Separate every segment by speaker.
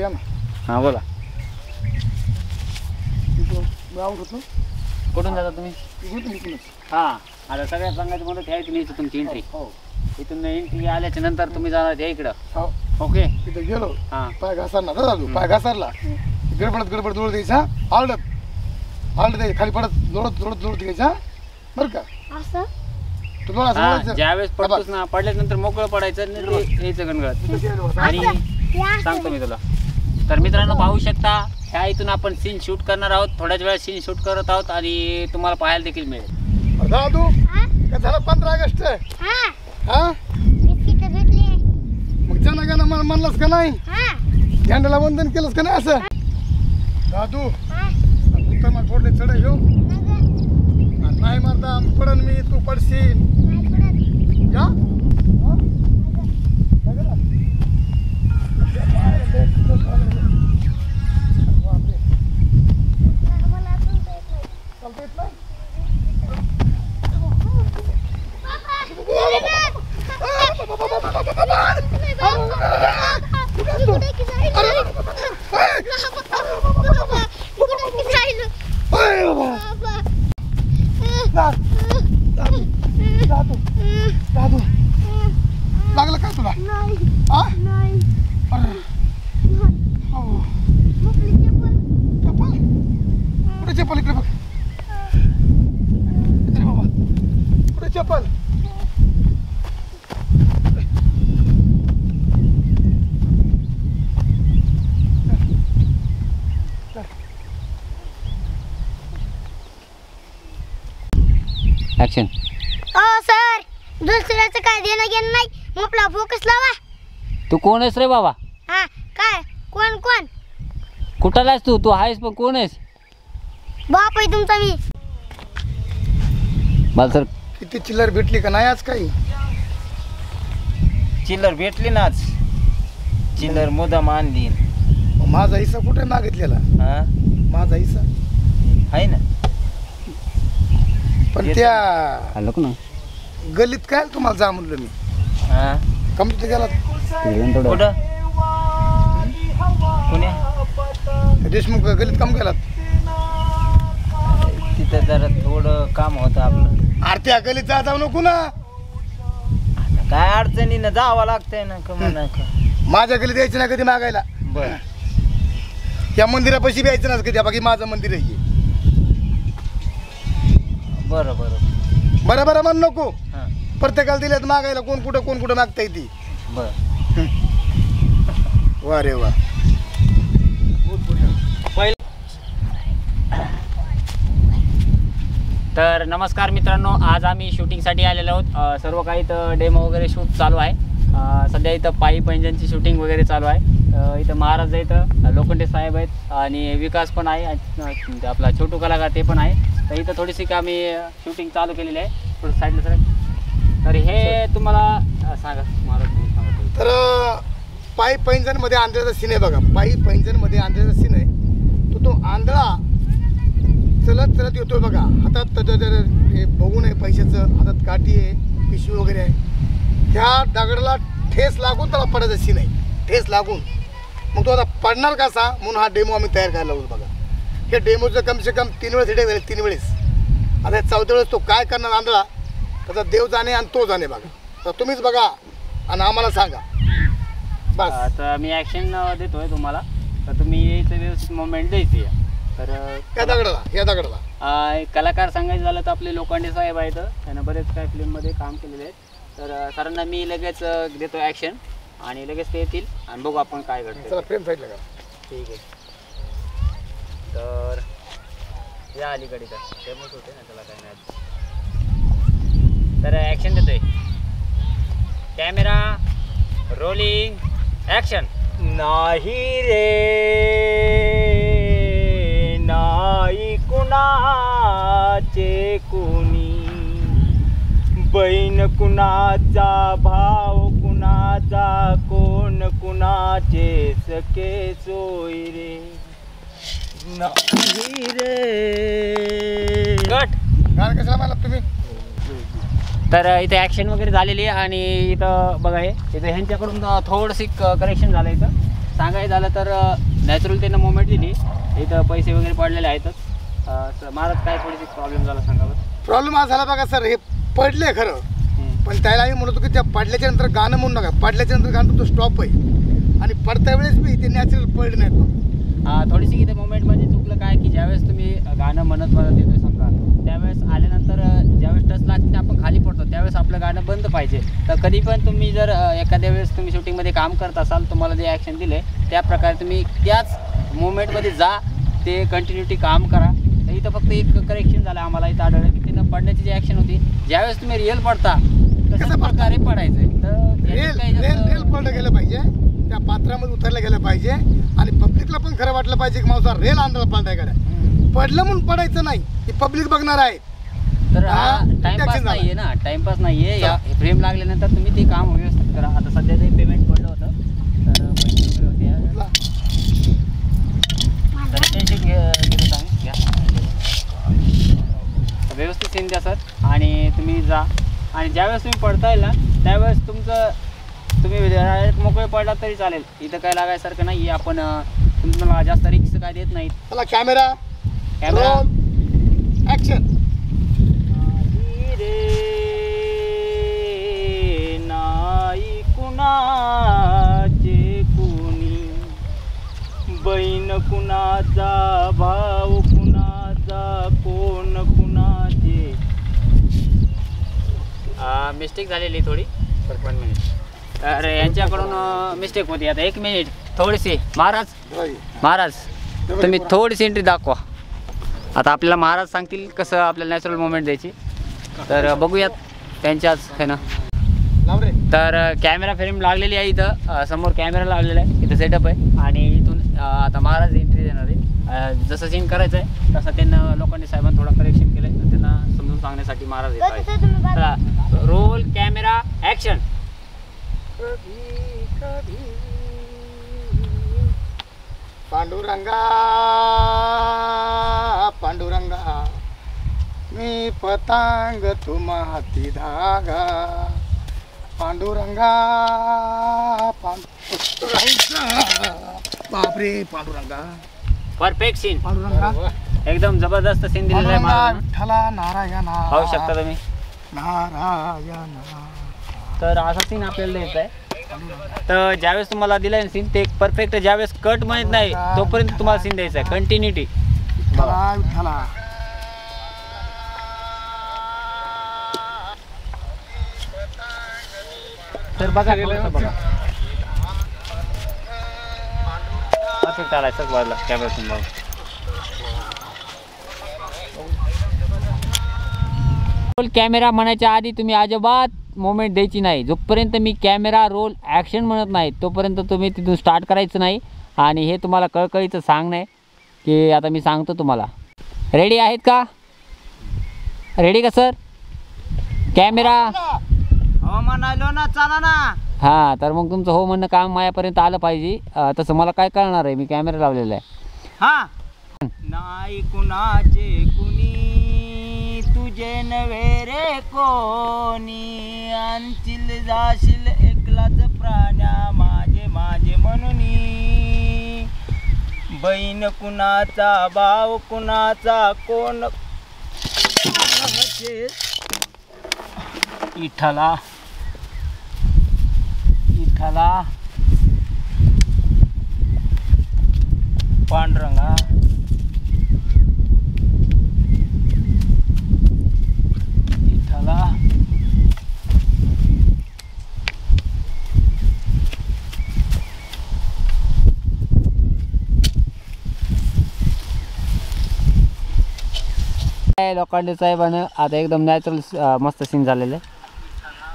Speaker 1: या ना.
Speaker 2: हां बोला.
Speaker 1: कुठून
Speaker 2: जाता तुम्ही? हां आता सगळ्यात सांगायचं म्हणत ह्याची नाही तुमची एंट्री. इथून एंट्री आल्याच्या नंतर तुम्ही जाणार या इकडं. ओके
Speaker 1: तिथे गेलो.
Speaker 2: हां
Speaker 1: पाय घासारला दादा पाय घासारला गडबड जोड द्यायचा. हळद द्यायची खाली पडत जोडत द्यायचा बरं का.
Speaker 2: ज्यावेळेस पडतोच ना पडल्यानंतर मोकळं पडायचं यायचं गणगत. आणि सांगतो मी तुला. तर मित्रांनो पाहू शकता ह्या इथून आपण सीन शूट करणार आहोत. थोड्याच वेळात सीन शूट करत आहोत आणि तुम्हाला पाहायला देखील मिळेल.
Speaker 1: दादू झालं 15 ऑगस्ट. मग जनगण म्हणलंस का नाही? झेंड्याला वंदन केलंस का नाही असं? दादू उत्तम फोडले चढ घेऊ नाही मारता पडन मी तू पडशील. या लागलं का तुला? कुठे चप्पल इकडे बघ. बाबा कुठे चप्पल?
Speaker 2: ऍक्शन.
Speaker 3: सर दुसऱ्याचं काय देणं घेणं नाही. मग आपला फोकस लावा.
Speaker 2: तू कोण आहेस रे बाबा?
Speaker 3: हा काय कोण
Speaker 2: कुठाला आहेस तू? आहेस पण कोण आहेस?
Speaker 3: बाप आहे तुमचा मी.
Speaker 2: मला सर
Speaker 1: किती चिल्लर भेटली का नाही आज? काही
Speaker 4: चिल्लर भेटली ना आज. चिल्लर मुद्दाम आणली.
Speaker 1: माझा हिस्सा कुठे मागितलेला? माझा हिस्सा
Speaker 4: आहे ना.
Speaker 1: पण त्या
Speaker 2: आलो ना
Speaker 1: गल्लीत काय तुम्हाला जा म्हणलं मी. कमी गेला
Speaker 4: कुठं? पुण्या
Speaker 1: देशमुख गल्लीत कम गेलात.
Speaker 4: तिथं जरा थोडं काम होतं आपलं.
Speaker 1: अरे त्या गल्लीत जाऊ नको ना.
Speaker 4: काय अडचणीनं जावं लागतंय ना. म्हणा
Speaker 1: माझ्या गल्लीत यायचं ना कधी मागायला.
Speaker 4: बरं
Speaker 1: त्या मंदिरापाशी यायचं ना कधी. बाकी माझं मंदिर आहे.
Speaker 4: बरं
Speaker 1: बरं म्हण नको. प्रत्येकाला दिल्यात मागायला. कोण कुठं मागता येते.
Speaker 4: बरं
Speaker 1: वा रे वा.
Speaker 2: तर नमस्कार मित्रांनो, आज आम्ही शूटिंगसाठी आलेलो आहोत. सर्व काही इथं डेमो वगैरे शूट चालू आहे. सध्या इथं पायी पैंजनची शूटिंग वगैरे चालू आहे. इथं महाराज इथं लोखंडे साहेब आहेत आणि विकास पण आहे. आपला छोटू कलाकार ते पण आहे. तर इथं थोडीशी आम्ही शूटिंग चालू केलेली आहे. थोडं साईडला सर. तर हे तुम्हाला सांगा महाराज.
Speaker 1: तर पायी पैंजनमध्ये आंधळ्याचा सीन आहे बघा. पायी पैंजनमध्ये आंधळ्याचा सीन आहे. तो आंधळा चलत येतोय बघा. हातात हे बघून आहे पैशाचं. हातात काठी आहे, पिशवी वगैरे आहे. ह्या दगडाला ठेस लागून त्याला पडायचा सीन आहे. ठेस लागून मग तो आता पडणार कसा म्हणून हा डेमो आम्ही तयार करायला लागलो बघा. हे डेमोचं कमसे कम 3 वेळेस हिडे झाले. 3 वेळेस. आता 4थ्या वेळेस तो काय करणार आंधळा त्याचा देव जाणे आणि तो जाणे बघा. तर तुम्हीच बघा आणि आम्हाला सांगा बस.
Speaker 2: आता मी ॲक्शन देतोय तुम्हाला. तर तुम्ही यायचं व्यवस्थित मोमेंट द्यायची. तर
Speaker 1: या दगडाला
Speaker 2: कलाकार सांगायचं झालं तर आपले लोखंडे साहेब आहेत. त्यांना बरेच काय फिल्ममध्ये काम केलेले आहेत. तर सरांना मी लगेच देतो ॲक्शन आणि लगेच ते येतील आणि बघू आपण काय घडतं.
Speaker 1: चला फ्रेम साईडला का.
Speaker 2: ठीक आहे. तर या अलीकडे तर फेमस होते ना त्याला काय नाही. तर ॲक्शन देतोय. Camera rolling action.
Speaker 4: नाही रे नाही कुणाचे कुणी. बहीण कुणाचा, भाव कुणाचा, कोण कुणाचे सखे सोय रे. नाही रे.
Speaker 2: कट.
Speaker 1: गाणं कशाला मला तुम्ही.
Speaker 2: तर इथे ॲक्शन वगैरे झालेली आहे आणि इथं बघा हे इथं ह्यांच्याकडून थोडंसं करेक्शन झालं. इथं सांगायचं झालं तर नॅचरल त्यांना मोमेंट दिली, इथं पैसे वगैरे पडलेले आहेतच. महाराज काय थोडीशी प्रॉब्लेम झाला सांगा बरं.
Speaker 1: प्रॉब्लेम हा झाला बघा सर, हे पडले खरं, पण त्याला आम्ही म्हणतो की त्या पडल्याच्या नंतर गाणं म्हणू नका. पडल्याच्या नंतर गाणं तो स्टॉप आहे आणि पडत्या वेळेस बी ते नॅचरल पडले नाहीत बघ.
Speaker 2: थोडीशी इथे मोमेंट म्हणजे चुकलं काय की ज्यावेळेस तुम्ही गाणं म्हणत येतोय समजा, त्यावेळेस आल्यानंतर ज्यावेळेस टच लागते आपण खाली पडतो त्यावेळेस आपलं गाणं बंद पाहिजे. तर कधी पण तुम्ही जर एखाद्या वेळेस तुम्ही शूटिंगमध्ये काम करत असाल, तुम्हाला जे ॲक्शन दिले त्या प्रकारे तुम्ही त्याच मोमेंटमध्ये जा, ते कंटिन्युटी काम करा. तर इथं फक्त एक करेक्शन झालं आम्हाला इथं आढळलं की तिथं पडण्याची जी ॲक्शन होती, ज्यावेळेस तुम्ही रिअल पडता तशाच प्रकारे पडायचं. तर
Speaker 1: रेल पडलं गेलं पाहिजे, त्या पात्रामध्ये उतरलं गेलं पाहिजे आणि पब्लिकला पण खरं वाटलं पाहिजे की मावसा रेल आंध्र पडलाय कडे. पडलं म्हणून पडायचं नाही, ती पब्लिक बघणार आहे.
Speaker 2: तर हा टाइमपास नाहीये ना, टाइमपास नाहीये. या फ्रेम लागल्यानंतर तुम्ही ते काम व्यवस्थित करा. आता सध्या ते पेमेंट पडलं होतं तर पैसे वगैरे होते, तर टेन्शन घेत आम्ही घ्या, व्यवस्थित सीन द्या सर आणि तुम्ही जा. आणि ज्यावेळेस तुम्ही पडता येईल ना त्यावेळेस तुम्ही डायरेक्ट मोकळे पडला तरी चालेल, इथं काय लागायसारखं नाही. आपण तुम्हाला जास्त रिक्स काय देत नाहीत.
Speaker 1: चला कॅमेरा ऍक्शन.
Speaker 2: नाही कुणाचे कुणी, बहीण कुणाचा, भाव कुणाचा, कोण कुणाचे. मिस्टेक झालेली थोडी सर, 1 मिनिट. तर यांच्याकडून मिस्टेक होती. आता 1 मिनिट थोडीशी. महाराज तुम्ही थोडीशी एंट्री दाखवा. आता आपल्याला महाराज सांगतील कसं आपल्याला नॅचरल मोमेंट द्यायची, तर बघूयात त्यांच्याच आहे ना. तर कॅमेरा फ्रेम लागलेली आहे इथं, समोर कॅमेरा लावलेला आहे, इथं सेटअप आहे आणि इथून आता महाराज एंट्री देणार आहे. जसं सीन करायचं आहे तसं त्यांना लोकांनी साहेबांनी थोडं करेक्शन केलं आहे, तर त्यांना समजून सांगण्यासाठी महाराज येत आहे. Roll camera action.
Speaker 1: Panduranga Panduranga, मी पतंग तुम हाती धागा. पांडुरंगा बापरे पांडुरंगा.
Speaker 2: परफेक्ट सीन,
Speaker 1: पांडुरंगा
Speaker 2: एकदम जबरदस्त सीन दिलेला आहे महाराज.
Speaker 1: विठ्ठला नारायणा,
Speaker 2: पाहू शकता तुम्ही.
Speaker 1: नारायणा.
Speaker 2: तर असा सीन आपल्याला द्यायचा आहे. तर ज्यावेळेस तुम्हाला दिला आहे सीन ते परफेक्ट, ज्यावेळेस कट म्हणत नाही तोपर्यंत तुम्हाला सीन द्यायचा आहे, कंटिन्युटी.
Speaker 1: विठ्ठला विठ्ठला.
Speaker 2: तर बघा बघा परफेक्ट आलाय सर वाजला कॅमेरा तुम्हाला. रोल कॅमेरा म्हणायच्या आधी तुम्ही अजिबात मोमेंट द्यायची नाही. जोपर्यंत मी कॅमेरा रोल ॲक्शन म्हणत नाही तोपर्यंत तुम्ही तिथून स्टार्ट करायचं नाही. आणि हे तुम्हाला कळकळीचं सांगणं आहे की आता मी सांगतो तुम्हाला. रेडी आहेत का? रेडी का सर? कॅमेरा
Speaker 4: हो म्हणालो ना, चला ना.
Speaker 2: हां, तर मग तुमचं हो म्हणणं काम माझ्यापर्यंत आलं पाहिजे. तसं मला काय कळणार आहे, मी कॅमेरा लावलेला आहे.
Speaker 4: हा. नाही कुणाचे कुणी, तुझे नव्हे रे कोणी, आणशील जाशील एकलाच प्राण्या माझे माझे म्हणून. बहीण कुणाचा, भाव कुणाचा, कोण
Speaker 2: विठ्ठला विठ्ठला
Speaker 4: पांडुरंगा.
Speaker 2: विठ्ठला लोखंडे साहेबानं आता एकदम नॅचरल मस्त सीन झालेलं आहे.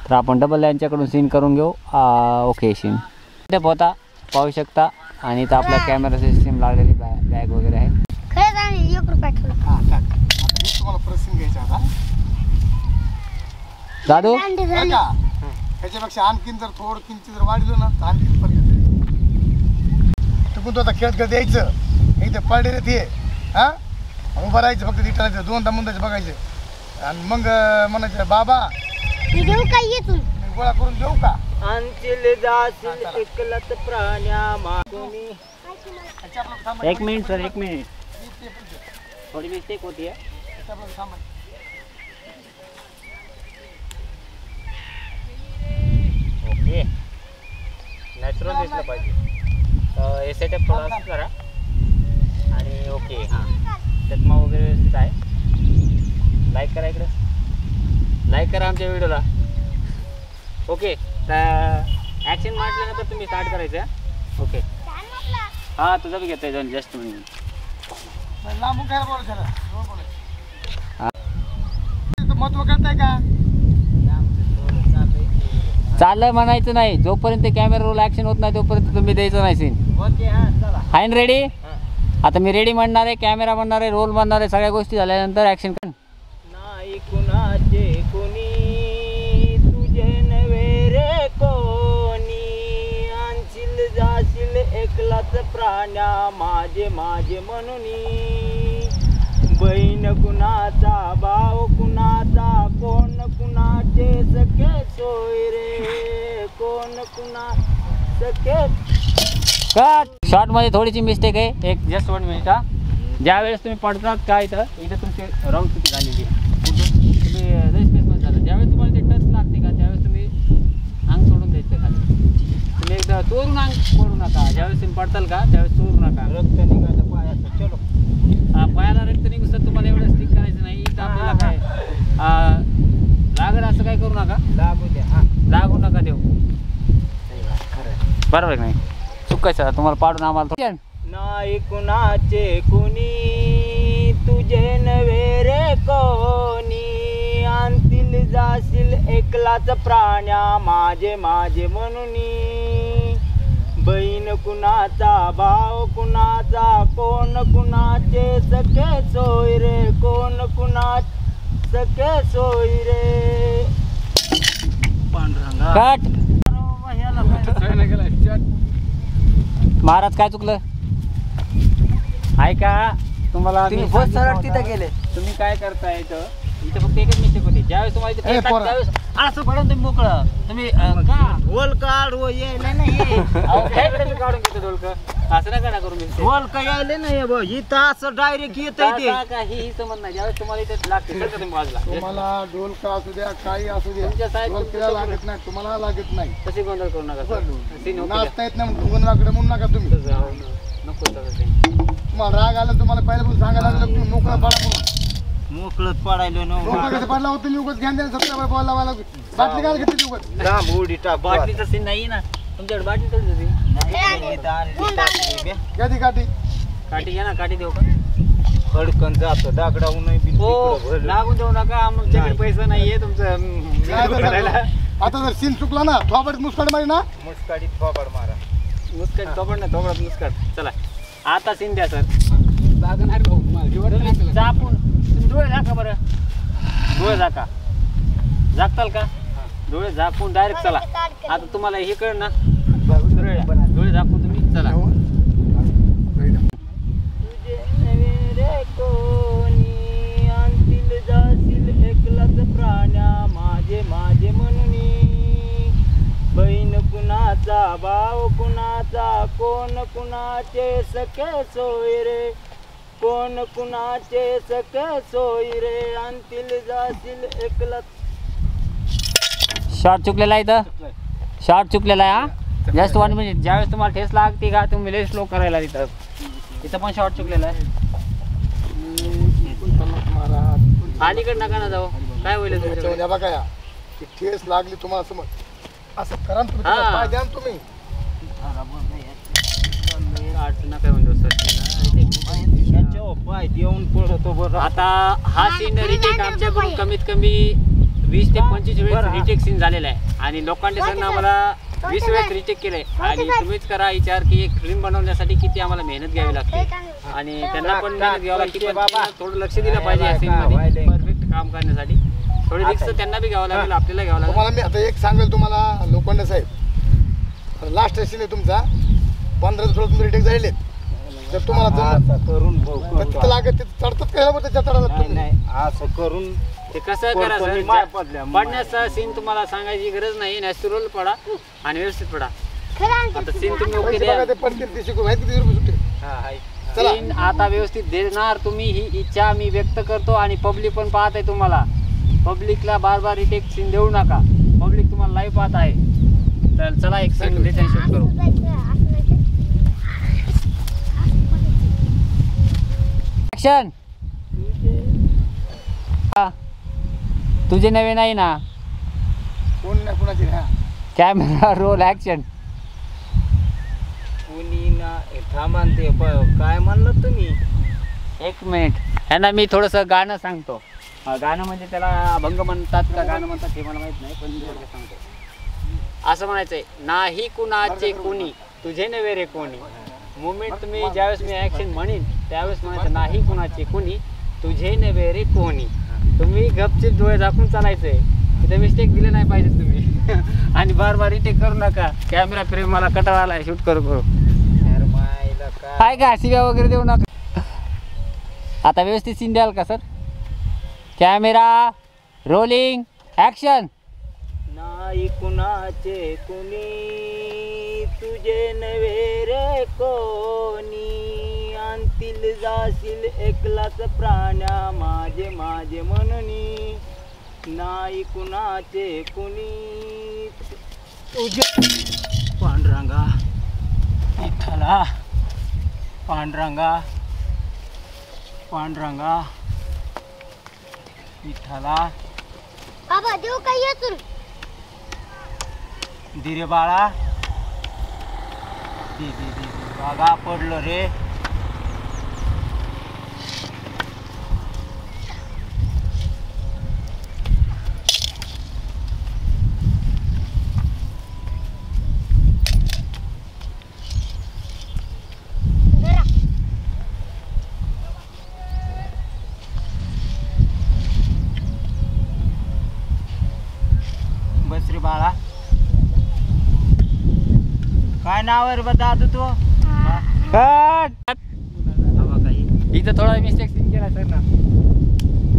Speaker 2: तर आपण डबल यांच्याकडून सीन करून घेऊ. ओके, सीन ते होता पाहू शकता. आणि इथं आपला कॅमेरा सिस्टीम लागलेली बॅग वगैरे आहे.
Speaker 3: खरंच आणि 1 रुपया ठेवला.
Speaker 1: हा टाक. आता हे तुम्हाला प्रसिंग घ्यायचा आता
Speaker 2: दादू.
Speaker 3: दांडी
Speaker 1: बरं
Speaker 3: झाली.
Speaker 1: का? त्याच्यापेक्षा आणखीन जर थोडं किंचित जर वाढलं ना तर आणखीन पर्यंत चुकून तो आता खेळत खेळत यायचं. इथे पडले रे ते, हां उभं राहायचं फक्त तिथं 2 मुंदाचे बघायचे आणि मग म्हणायचं बाबा
Speaker 3: मी देऊ काय येतून
Speaker 1: गोळा करून देऊ का.
Speaker 4: आणतील जाशील एकलाच प्राण्या मागुनी.
Speaker 2: एक मिनिट सर, एक मिनिट, थोडी मिस्टेक होती आहे. ओके, नॅचरल दिसलं पाहिजे. हे सेटअप थोडा असं करा आणि ओके. हां, चष्मा वगैरे व्यवस्थित आहे. लाईक करा, इकडं लाईक करा आमच्या व्हिडिओला. ओके, तर ॲक्शन म्हटल्यानंतर तुम्ही स्टार्ट करायचं आहे. ओके, हां तुझं बी घेतोय दोन जस्ट मिनिट.
Speaker 1: लांबून काय महत्व करताय का?
Speaker 2: चाललं म्हणायचं नाही, जोपर्यंत कॅमेरा रोल ॲक्शन होत नाही तोपर्यंत तुम्ही द्यायचं नाही सीन.
Speaker 4: ओके, हा चला.
Speaker 2: आहे ना रेडी? आता मी रेडी म्हणणार आहे, कॅमेरा म्हणणार आहे, रोल म्हणणार आहे, सगळ्या गोष्टी झाल्यानंतर ॲक्शन कर.
Speaker 4: नाही कुणाचे कोणी तुझे नव्हे रे कोणी, आणशील जाशील एकलाच प्राण्या माझे माझे म्हणूनी. बहीण कुणाचा भाव कुणाचा कोण कुणाचे सखे सोय रे, कोण कुणा सखे.
Speaker 2: कट. शॉर्टमध्ये थोडीशी मिस्टेक आहे, एक जस्ट 1 मिनिट. हा, ज्यावेळेस तुम्ही पडतात का इथं तुमची रॉंग चुकी झालेली आहे. तुम्ही रेस्पेसमध्ये झालं. ज्यावेळेस तुम्हाला ते टच लागते का त्यावेळेस तुम्ही अंग सोडून द्यायचं खाली. तुम्ही एकदा चोरून अंग सोडू नका. ज्यावेळेस तुम्ही पडताल का त्यावेळेस चोरू नका.
Speaker 4: रक्त निघालं पायाचं. चलो,
Speaker 2: पायाला रक्त निघून सर तुम्हाला एवढं स्टिक करायचं नाही. इथं आपल्याला काय लागलं असं काय करू नका.
Speaker 4: लागू द्या. हा,
Speaker 2: लागू नका देऊ. बरोबर आहे नाही? चुकायचं तुम्हाला पाडून आम्हाला.
Speaker 4: नाही कुणाचे कुणी तुझे नव्हे रे कोणी, आणतील जाशील एकलाच प्राण्या माझे माझे म्हणूनी. बहीण कुणाचा भाव कुणाचा कोण कुणाचे सखे सोय रे, कोण कुणा सखे सोय रे. पांढरा
Speaker 2: कट. महाराज काय चुकलं ऐका. तुम्हाला मी
Speaker 4: बस सरळ तिथे गेले.
Speaker 2: तुम्ही काय करताय इथं फक्त एकच मिस्टेक होती. ज्यावेळेस तुम्हाला इथे
Speaker 1: पोरा.
Speaker 2: त्यावेळेस असं पडून तुम्ही मोकळं तुम्ही का
Speaker 4: ढोल काढ हो यायला नाही.
Speaker 2: अहो, त्याकडे मी काढून घेतो ढोलकं. असं नका ना करू मी.
Speaker 4: ढोल का यायला नाही बघ, इथं असं डायरेक्ट येत ते.
Speaker 2: काही समज नाही. ज्यावेळेस तुम्हाला इथे लागते तर तुम्ही बाजूला
Speaker 1: तुम्हाला ढोलका असू द्या काही असू द्या,
Speaker 2: तुमच्या साहेब
Speaker 1: ढोलकीला लागत नाही, तुम्हाला लागत नाही.
Speaker 2: तशी गोंधळ करू नका सर. सीन ओके द्या.
Speaker 1: नाचता येत नाही ढुंगण वाकडे म्हणून नका तुम्ही.
Speaker 2: नको तसं सीन.
Speaker 1: तुम्हाला राग आला तुम्हाला पहिल्यापासून सांगायला लागलं तुम्ही मोकळा पडा म्हणून.
Speaker 4: मोकळत पडायलो ना.
Speaker 1: मोकळा कसं पडला होता तुम्ही उगाच घ्यान द्या. सत्तर बॉल लावायला बाटली काय घेतली उगाच.
Speaker 4: लांब उडी टाक.
Speaker 2: बाटलीचं सीन नाही ना तुमच्याकडे. बाटली तरी होती.
Speaker 1: घ्या ती काठी.
Speaker 2: काठी घ्या ना. काठी देऊ का?
Speaker 4: खडकन जातो दागडावून
Speaker 2: हो, लागून देऊ नका. आमच्याकडे पैसा नाहीये तुमचं करायला.
Speaker 1: आता जर सीन चुकला ना थोबाडीत मुस्काड मारी ना.
Speaker 4: मुस्काडीत थोबाड मारा.
Speaker 2: मुस्कट थोबड नाही, थोबडात मुस्कट. चला आता सीन द्या सर. जापून तुम्ही डोळे झाका बरं. डोळे झाका. झाकताल का? डोळे झाकून डायरेक्ट चला. आता तुम्हाला हे कळ ना. डोळे झाकून तुम्ही चला.
Speaker 4: तुझे नवे रे कोणी, आणतील जाशील एकलाच प्राण्या माझे माझे म्हणूनी. बहीण कुणाचा भाव कुणाचा कोण कुणाचे सखे सोय रे, कोण कुणाचे सखे सोय रे, आणतील जाशील एकलाच.
Speaker 2: शॉर्ट चुकलेला आहे इथं. शॉर्ट चुकलेला आहे. हा, जस्ट 1 मिनिट. ज्यावेळेस तुम्हाला ठेस लागते का तुम्ही लय स्लो करायला तिथं. इथं पण शॉर्ट चुकलेला आहे. अलीकडे नका ना जाऊ. काय होईल तुमच्याकडे?
Speaker 1: बघा या ती ठेस लागली तुम्हाला समज असं करा ना तुम्ही.
Speaker 2: हा.
Speaker 1: त्याला पाय द्या ना तुम्ही.
Speaker 2: अडचण नका म्हणतो सर.
Speaker 4: पाय देऊन पडतो बरं.
Speaker 2: आता हा सीन रिटेक आमच्याकडून कमीत कमी 20 ते 25 वेळेस रिटेक सीन झालेला आहे. आणि लोकांनी सर आम्हाला 20 वेळेस रिटेक केलंय. आणि तुम्हीच करा विचार की एक फिल्म बनवण्यासाठी किती आम्हाला मेहनत घ्यावी लागते. आणि त्यांना पण मेहनत घ्यावी लागते. पण थोडं लक्ष दिलं पाहिजे या सीनमध्ये परफेक्ट काम करण्यासाठी. थोडी रिक्स त्यांना बी घ्यावं लागेल, आपल्याला घ्यावं लागेल.
Speaker 1: तुम्हाला मी आता एक सांगेल तुम्हाला लोखंडे साहेब. लास्ट सीन आहे तुमचा. 15 तुम्ही रिटेक झालेले. जर तुम्हाला
Speaker 4: असं करून
Speaker 1: तिथं लागत तिथं चढतात का त्याच्या चढायला
Speaker 4: नाही
Speaker 1: तुम्ही?
Speaker 4: नाही असं करून
Speaker 2: ते कसं करा सर, पडण्याचा सीन तुम्हाला सांगायची गरज नाही, नॅचरल पडा आणि व्यवस्थित पडा. आता सीन तुम्ही ओके द्या.
Speaker 1: ते पडतील ते शिकू माहिती किती रुपये सुट्टे. चला.
Speaker 2: सीन आता व्यवस्थित देणार तुम्ही, ही इच्छा मी व्यक्त करतो. आणि पब्लिक पण पाहत आहे तुम्हाला, पब्लिकला बार बार रिटेक सीन देऊ नका, पब्लिक तुम्हाला लाईव्ह पाहत आहे. तर चला एक सीन रिटर्न शूट करू. ऍक्शन. तुझे नवे नाही ना,
Speaker 1: कोण नाही कोणाची हा
Speaker 2: कॅमेरा रोल ऍक्शन.
Speaker 4: कुणी ना थांबान ते काय म्हणलं तुम्ही?
Speaker 2: एक मिनिट यांना मी थोडंसं गाणं सांगतो. गाणं म्हणजे त्याला अभंग म्हणतात का गाणं म्हणतात हे मला माहित नाही, पण थोडक्यात सांगतो. असं म्हणायचंय, नाही कुणाचे कोणी तुझे नवे रे कोणी. मुमेंट तुम्ही ज्यावेळेस मी ऍक्शन म्हणेन त्यावेळेस म्हणायचं, नाही कुणाचे कोणी तुझे नवे रे कोणी. तुम्ही गपचिप डोळे झाकून चालायचंय, तिथे मिस्टेक दिले नाही पाहिजे तुम्ही. आणि बार बार रिटेक करू नका. कॅमेरा फ्रेम मला कटाळा आलाय शूट करू करू. काय का शिव्या वगैरे देऊ नका. आता व्यवस्थित सीन द्याल का सर? Camera rolling action.
Speaker 4: नाही कुणाचे कुणी तुझे नवे रे कोणी, आणतील जाशील एकलाच प्राण्या माझे माझे म्हणून. नाही कुणाचे कुणी तुझे पांडुरंगा विठ्ठला, पांडुरंगा पांडुरंगा विठ्ठला.
Speaker 3: बाबा देऊ काय येतून?
Speaker 4: धीरे बाळा, दे बागा पडलो रे. बस रे बाळा. काय नाव आहे रे दादू तू?
Speaker 2: कट. इथं थोडा मिस्टेक सीन केला सर ना.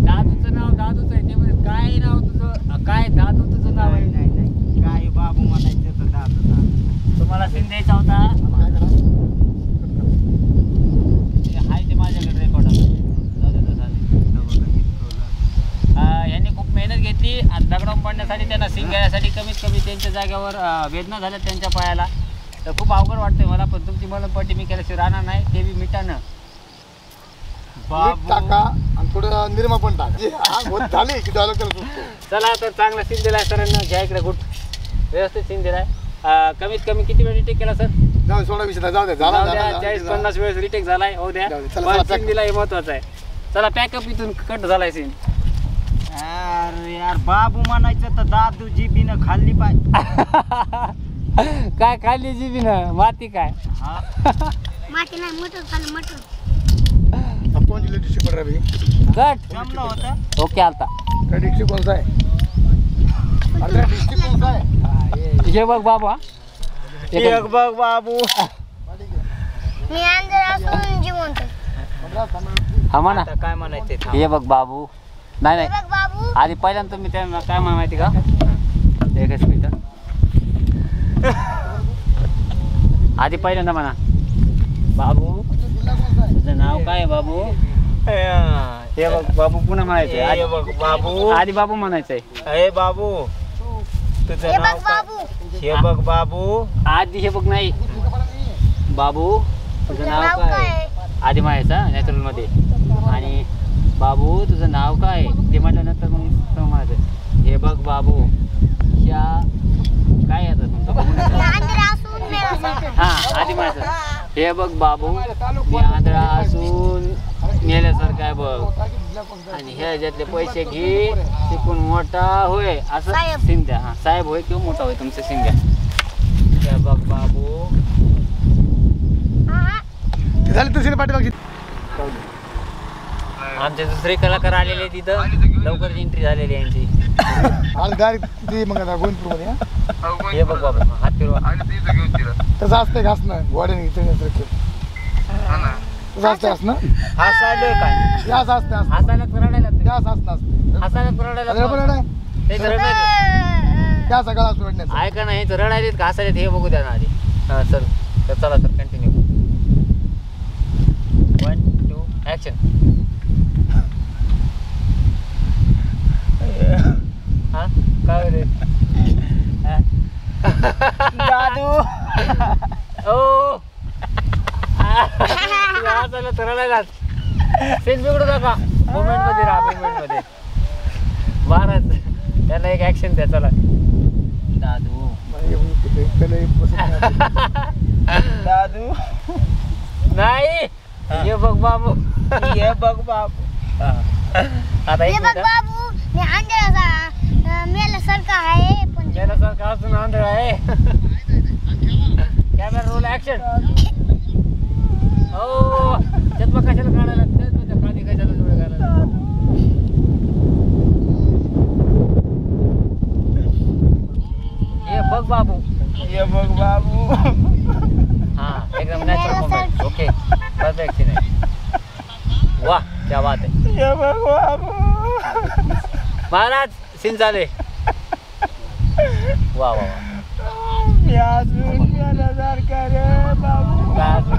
Speaker 2: दादूचं नाव दादूच आहे, ते म्हणजे काय नाव तुझं, काय दादू तुझं नाव आहे?
Speaker 4: नाही काय बाबू म्हणायचं तर दादू.
Speaker 2: तुम्हाला सीन द्यायचा होता. हाय ते माझ्याकडे रेकॉर्ड यांनी खूप मेहनत घेतली आणि दगडावून पडण्यासाठी, त्यांना सीन घेण्यासाठी कमीत कमी त्यांच्या जागेवर वेदना झाल्या त्यांच्या पायाला. तर खूप अवघड वाटतंय मला, पण तुमची मलमपट्टी मी केल्याशिवाय राहणार नाही, ते बी मिटानं.
Speaker 1: मीठ टाका आणि थोडं निरमा पण टाका. हा होत झाली की डायलॉग त्याला सुटतो.
Speaker 2: चला तर चांगला सीन दिलाय सरांना, घ्या इकडे गुड व्यवस्थित सीन दिलाय. कमीत कमी किती वेळ रिटेक केला सर?
Speaker 1: जाऊ 16 20 जाऊ दे. झाला
Speaker 2: 40-50 वेळेस रिटेक झालाय. हो द्या,
Speaker 1: जाऊ दे. चला,
Speaker 2: पण
Speaker 1: चला,
Speaker 2: सीन दिलाय महत्वाचं आहे. चला पॅकअप इथून कट झालाय सीन.
Speaker 4: अरे यार बाबू म्हणायचं तर दादू जिबीनं खाल्ली पाहिजे.
Speaker 2: काय खाल्ली जीबी ना माती काय?
Speaker 4: हा
Speaker 3: माती नाही, मटण खाल्लं मटण.
Speaker 1: अब कौन सी डिस्ट्रिक्ट पड़ रहा है भाई?
Speaker 2: कट.
Speaker 4: जमलं होतं.
Speaker 2: ओके आता
Speaker 1: क्या डिस्ट्रिक्ट कौन सा है? अरे डिस्ट्रिक्ट कौन सा है?
Speaker 2: हे बघ बाबा,
Speaker 4: एक बघ बाबू.
Speaker 3: मी अंदर असून जिवंत.
Speaker 2: हा म्हणा.
Speaker 4: आता काय म्हणायचं थांब.
Speaker 2: हे बघ बाबू. नाही
Speaker 3: हे
Speaker 2: नाही,
Speaker 3: बघ बाबू.
Speaker 2: आधी पहिल्यांदा तुम्ही त्यांना काय म्हणा माहिती का? एकच मिनिट. आधी पहिल्यांदा म्हणा, बाबू तुझं नाव काय आहे बाबू? हे बघ बाबू पुन्हा म्हणायचंय.
Speaker 4: हे बघ बाबू.
Speaker 2: आधी बाबू म्हणायचंय.
Speaker 4: हे बाबू तुझं
Speaker 3: हे
Speaker 4: नाव
Speaker 3: बघ
Speaker 4: काय?
Speaker 3: बाबू.
Speaker 4: हे बघ बाबू.
Speaker 2: आधी हे बघ नाही, बाबू तुझं नाव
Speaker 3: नाव
Speaker 2: काय?
Speaker 3: काय?
Speaker 2: आधी म्हणायचं नॅचरल मध्ये. आणि बाबू तुझं नाव काय ते म्हटल्यानंतर मग म्हणायचं, हे बघ बाबू ह्या काय येतं तुमचं बघू
Speaker 3: मी
Speaker 2: नका.
Speaker 3: अंदर असून मेल्यासारखं.
Speaker 2: हा आधी म्हणायचं, हे बघ बाबू मी आंधळा असून मेल्यासारखं आहे बघ, आणि ह्याच्यातले पैसे घे शिकून मोठा होय असं
Speaker 3: साहेब.
Speaker 2: सीन द्या. हा साहेब होय किंवा मोठा होय तुमचं सीन द्या.
Speaker 4: हे बघ बाबू.
Speaker 3: हा.
Speaker 1: झाली तुझी पाठी
Speaker 2: आमचे दुसरे कलाकार आलेले आहेत तिथं, लवकर एंट्री झालेली आहे यांची.
Speaker 1: आज डायरेक्ट ती मग आता गोविंदपूर मध्ये हा?
Speaker 2: हे बघ बाबा हात फिरवा.
Speaker 1: तसं असतंय घासणं गोड्याने जास्त असं
Speaker 4: हसायलोय काय
Speaker 1: जास्त असतं
Speaker 2: हसायला रडायला
Speaker 1: जास्त असतं
Speaker 2: हसायला रडायला ते
Speaker 1: त्या सगळा सोडण्याचं
Speaker 2: ऐका नाही तर रडायलेत का हसायलेत हे बघू द्या ना आधी हा सर तर चला सर कंटिन्यू 1 2 ऍक्शन हा काय रे
Speaker 4: दादू
Speaker 2: ओ हसायला तर रडायलाच सीन बिघडू नका मोमेंट मध्ये राहा मोमेंट मध्ये महाराज त्याला एक ऍक्शन द्या चला
Speaker 4: दादू दादू
Speaker 2: नाही ये बघ बाबू
Speaker 4: ये बघ बाबू
Speaker 2: आता
Speaker 3: हे
Speaker 2: एक
Speaker 3: बघ
Speaker 2: मिनिट
Speaker 3: बाबू मी अंधळा मेल्यासारखा आहे पण
Speaker 2: सारखा असून आंधळ आहे कॅमेरा रोल ऍक्शन हो चष्मा कशाला काढायला तुझ्या काळजी कशाला डोळे घालायला ये बघ बाबू
Speaker 4: ये बघ बाबू
Speaker 2: हा एकदम natural moment okay perfect scene आहे वाह क्या बात है
Speaker 4: ये बघ बाबू
Speaker 2: महाराज सीन चाले वा वा वा
Speaker 4: मी अजून मेल्यासारखा रे बाबू
Speaker 2: काय असून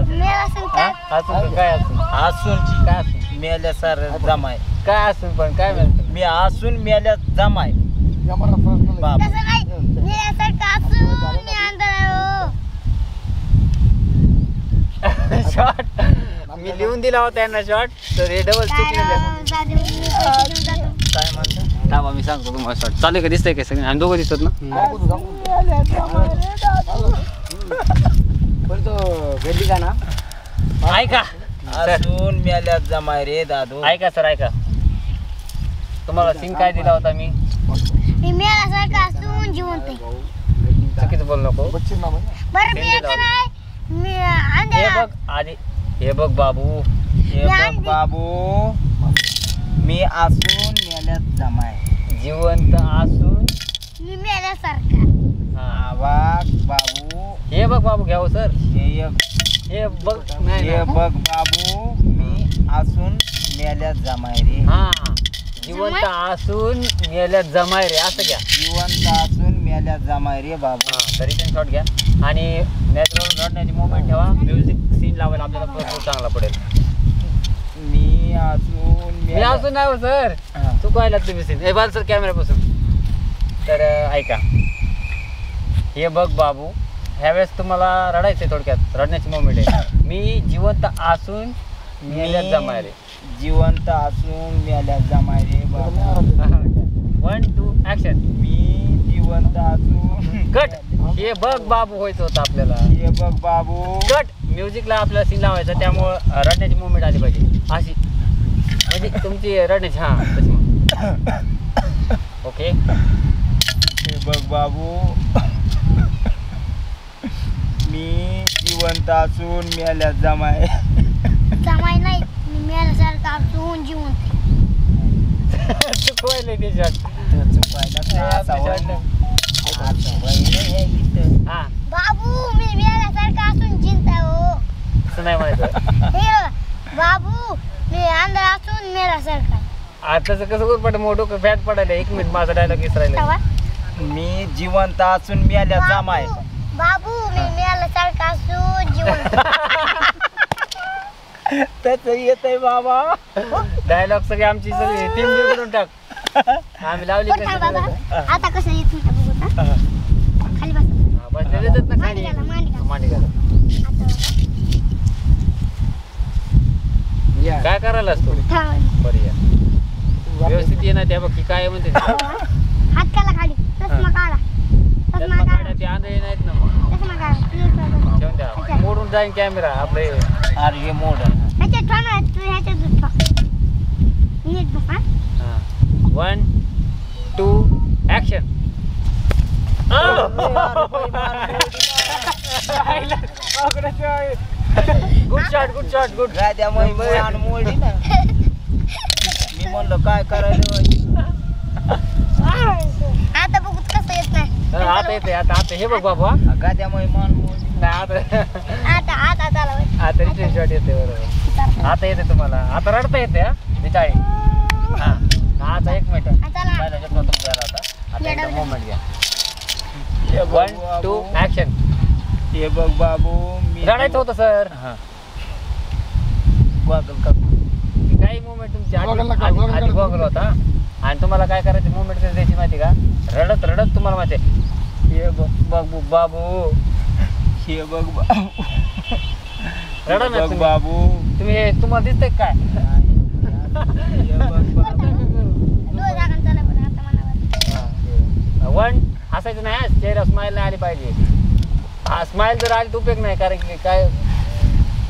Speaker 3: मेल्यासारखा
Speaker 2: असून काय असून
Speaker 4: असून
Speaker 2: काय असून
Speaker 4: मेल्यासारखं जमाय
Speaker 2: काय असून पण काय मिळतं
Speaker 4: मी असून मेल्या जमाय बाबू
Speaker 3: तसं नाही मेल्यासारखा असून मी आंधळा हो
Speaker 2: शॉर्ट मी लिहून दिला होता यांना शॉर्ट तर हे डबल चुकलेलं
Speaker 4: काय म्हणतो
Speaker 2: थांबा मी सांगतो तुम्हाला शॉर्ट चालू का दिसतंय काय सगळं आणि दोघं दिसतात ना
Speaker 1: भेटली का ना
Speaker 2: ऐका सर
Speaker 4: असून मेल्या जमाय रे दादू
Speaker 2: ऐका सर ऐका तुम्हाला सीन काय दिला होता मी
Speaker 3: मी मेल्यासारखा असून जिवंत आहे
Speaker 2: चुकीचं बोल नको
Speaker 1: बच्चे नाव आहे
Speaker 3: बरं मी येत नाही मी
Speaker 2: हे
Speaker 3: अंधळा
Speaker 2: बघ आधी हे बघ बाबू
Speaker 4: ये बघ बाबू मी असून मेल्या जमाय
Speaker 2: जिवंत असून
Speaker 3: मी मेल्यासारखा
Speaker 2: हा
Speaker 4: आवाज बाबू
Speaker 2: हे बघ बाबू घ्यावं सर
Speaker 4: हे
Speaker 2: हे बघ नाही
Speaker 4: ये
Speaker 2: ना.
Speaker 4: बघ बाबू मी असून मेल्या जमाय रे
Speaker 2: हा जिवंत असून मेल्यात जमाय रे असं घ्या
Speaker 4: जिवंत असून मेल्या जमाय रे बाबू
Speaker 2: हा तरी पण शॉट घ्या आणि नॅचरल रडण्याची मोमेंट ठेवा म्युझिक सीन लावायला आपल्याला भरपूर चांगला पडेल
Speaker 4: मी असून
Speaker 2: मी असून नाही सर
Speaker 4: हा.
Speaker 2: चुकायला तुम्ही सीन हे बाल सर कॅमेऱ्यापासून तर ऐका हे बघ बाबू ह्यावेळेस तुम्हाला रडायचंय थोडक्यात रडण्याची मोमेंट आहे मी जिवंत असून मेल्यात जमाय रे
Speaker 4: जिवंत असून मेल्या जमाय रे बाबू
Speaker 2: 1 2 ऍक्शन
Speaker 4: मी जिवंत असून
Speaker 2: कट हे बघ बाबू व्हायचं होतं आपल्याला
Speaker 4: ये बघ बाबू
Speaker 2: कट म्युझिकला आपल्याला सीन लावायचा त्यामुळं रडण्याची मुवमेंट आली पाहिजे अशी म्हणजे तुमची रडण्याची हां तशी मग ओके
Speaker 4: हे बघ बाबू मी जिवंत असून मेल्या जमाय
Speaker 3: जमाय नाही मी मेल्यासारखा असून जिवंत आहे
Speaker 2: चुकवायला ते शॉट
Speaker 4: चुकायला काय असा
Speaker 2: हां
Speaker 3: बाबू मी मेल्यासारखा असून जिंता हो
Speaker 2: असं नाही म्हणायचं
Speaker 3: हे बाबू मी आंधळा असून मेल्यासारखा
Speaker 2: आताचं कसं करून पडलं मोठं डोकं फॅट पडायला 1 मिनिट माझा डायलॉग विसरायला
Speaker 3: तवा
Speaker 4: मी जिवंत असून मेल्या जमाय
Speaker 3: बाबू मी मेल्यासारखा असून जिवंत
Speaker 4: त्याच येत आहे बाबा
Speaker 2: डायलॉग सगळे आमची सगळी टीम बिघडून टाक आम्ही लावली
Speaker 3: पण थांब बाबा आता कसं येत नाही बघू आता. खाली बस
Speaker 2: बसलेलेच ना
Speaker 3: मांडी घाला, मांडी घाला.
Speaker 2: मांडी घाला.
Speaker 3: आता
Speaker 2: काय करायला असतो
Speaker 3: थांब
Speaker 2: बरं या व्यवस्थित ये ना त्या बघ की काय म्हणते ते.
Speaker 3: हात काला खाली चष्मा काढा चष्मा
Speaker 2: चष्मा
Speaker 3: काढा
Speaker 2: काढा, ते आंधळे नाहीत ना मग
Speaker 3: चष्मा काढा
Speaker 2: ठेवून द्या मोडून जाईन कॅमेरा आपले
Speaker 4: अरे हे मोड
Speaker 3: ह्याच्यात ठेव ना तू ह्याच्यात ठेव नीट बस हा
Speaker 2: 1 2 ऍक्शन गुड शॉट गुड
Speaker 4: गाद्या मोडली ना मी म्हणलं काय करायला
Speaker 3: आता बघू कसं येत नाही
Speaker 2: आता येते आता हे बघ बाबा
Speaker 4: गाद्यामुळे मान मोडली
Speaker 2: नाही आता
Speaker 3: आता आता चालू
Speaker 2: आता रिटर्न शॉट येते बरोबर. आता येते तुम्हाला, आता रडता येते हा विचारी. हा आता 1 मिनिट पहिला जो प्रथम झाला होता. आता एकदा मोमेंट घ्या. 1 2 ऍक्शन.
Speaker 4: हे बघ बाबू मी
Speaker 2: रडायचं होतं सर.
Speaker 4: हा
Speaker 2: काही मोमेंट तुमची आधी गॉगल होता आणि तुम्हाला काय करायचं मोमेंट कशी द्यायची माहिती का? रडत रडत तुम्हाला माहिती आहे. हे बघ बाबू बाबू,
Speaker 4: हे बघ बाबू,
Speaker 2: रडा ना
Speaker 4: बघ
Speaker 2: तुम्ही.
Speaker 4: बाबू,
Speaker 2: तुम्ही हे तुम्हाला दिसतंय काय?
Speaker 4: हे बघ बाबू.
Speaker 2: 1 हसायचं नाही हा, चेहरा स्माइल नाही आली पाहिजे. हा स्माइल जर आली तर उपयोग नाही, कारण की काय.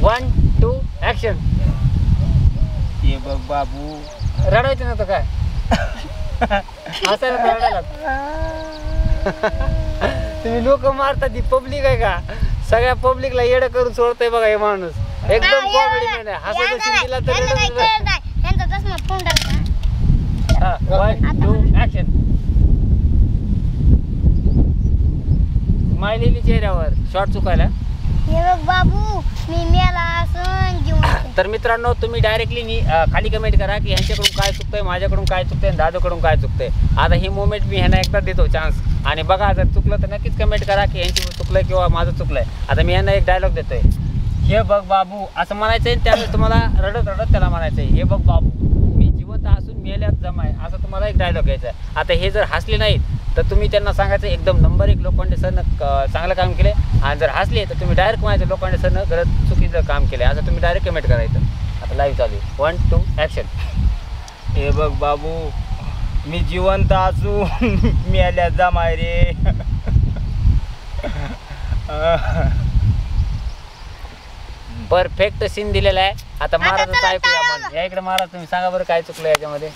Speaker 2: 1 2 ऍक्शन.
Speaker 4: हे बघ बाबू,
Speaker 2: रडायचं नव्हतं काय? हसायला तर रडायला. तुम्ही लोक मारता ती पब्लिक आहे का? सगळ्या पब्लिकला येडं करून सोडतोय बघा हे माणूस. एकदम कॉमेडी मॅन आहे. हसायचं सीन दिला तर 1 2 ऍक्शन. स्माइल चेहऱ्यावर, शॉर्ट चुकायला.
Speaker 3: हे बघ बाबू मी मेला असून जीवन
Speaker 2: तर मित्रांनो तुम्ही डायरेक्टली खाली कमेंट करा की ह्यांच्याकडून काय चुकतंय, माझ्याकडून काय चुकतंय, दादूकडून काय चुकतंय. आता ही मोमेंट मी ह्यांना एकदा देतो चान्स, आणि बघा जर चुकलं तर नक्कीच कमेंट करा की ह्यांची चुकलंय किंवा माझं चुकलंय. आता मी ह्यांना एक डायलॉग देतोय. हे बघ बाबू असं म्हणायचं आहे, त्यावेळेस तुम्हाला रडत रडत त्याला म्हणायचं आहे हे बघ बाबू मी जिवंत असून मेल्यात जमाय, असं तुम्हाला एक डायलॉग घ्यायचा आहे. आता हे जर हसले नाहीत तर तुम्ही त्यांना सांगायचं एकदम नंबर 1 लोखंडे सरनं चांगलं काम केले, आणि जर हसले तर तुम्ही डायरेक्ट म्हणायचं लोखंडे सरनं गरज चुकीचं काम केलं, असं तुम्ही डायरेक्ट कमेंट करायचं. आता लाईव्ह चालू आहे. 1 2 ऍक्शन.
Speaker 4: हे बघ बाबू मी जिवंत असून मेल्या जमाय रे.
Speaker 2: परफेक्ट सीन दिलेला आहे. आता महाराजांचं ऐकूया आपण. या इकडे महाराज तुम्ही सांगा बरं काय चुकलं याच्यामध्ये.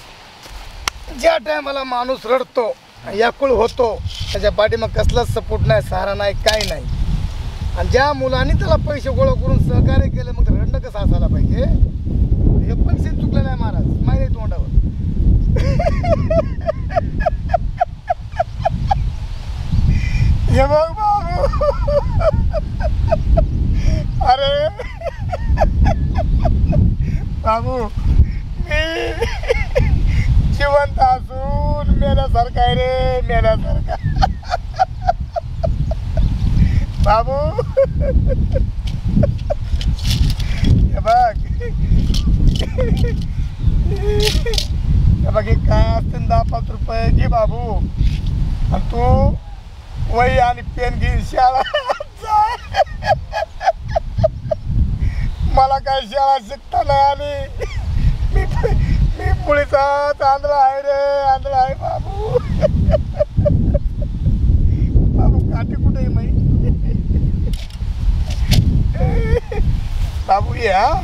Speaker 1: ज्या टायमाला माणूस रडतो, याकुळ होतो, त्याच्या पाठीमाग कसलाच सपोर्ट नाही, सहारा नाही, काही नाही. आणि ज्या मुलांनी त्याला पैसे गोळा करून सहकार्य केलं, मग रडणं कसं असायला पाहिजे. हे पण सीन चुकलं नाही महाराज, माहिती तोंडावर. हे बघ बाबू, अरे बाबू मी जिवंत असून मेल्यासारखा आहे रे, मेल्यासारखा. बाबू हे बघ, हे बघ, हे काय असते 10-5 रुपये घे बाबू, आणि तू वही आणि पेन घेऊन शाळा जा. मला काय शाळा शिकता नाही आली. मी पुळीचा तांदळा आहे रे, आंधळा आहे बाबू. बाबू काठी कुठे आहे माई? बाबू ये हा,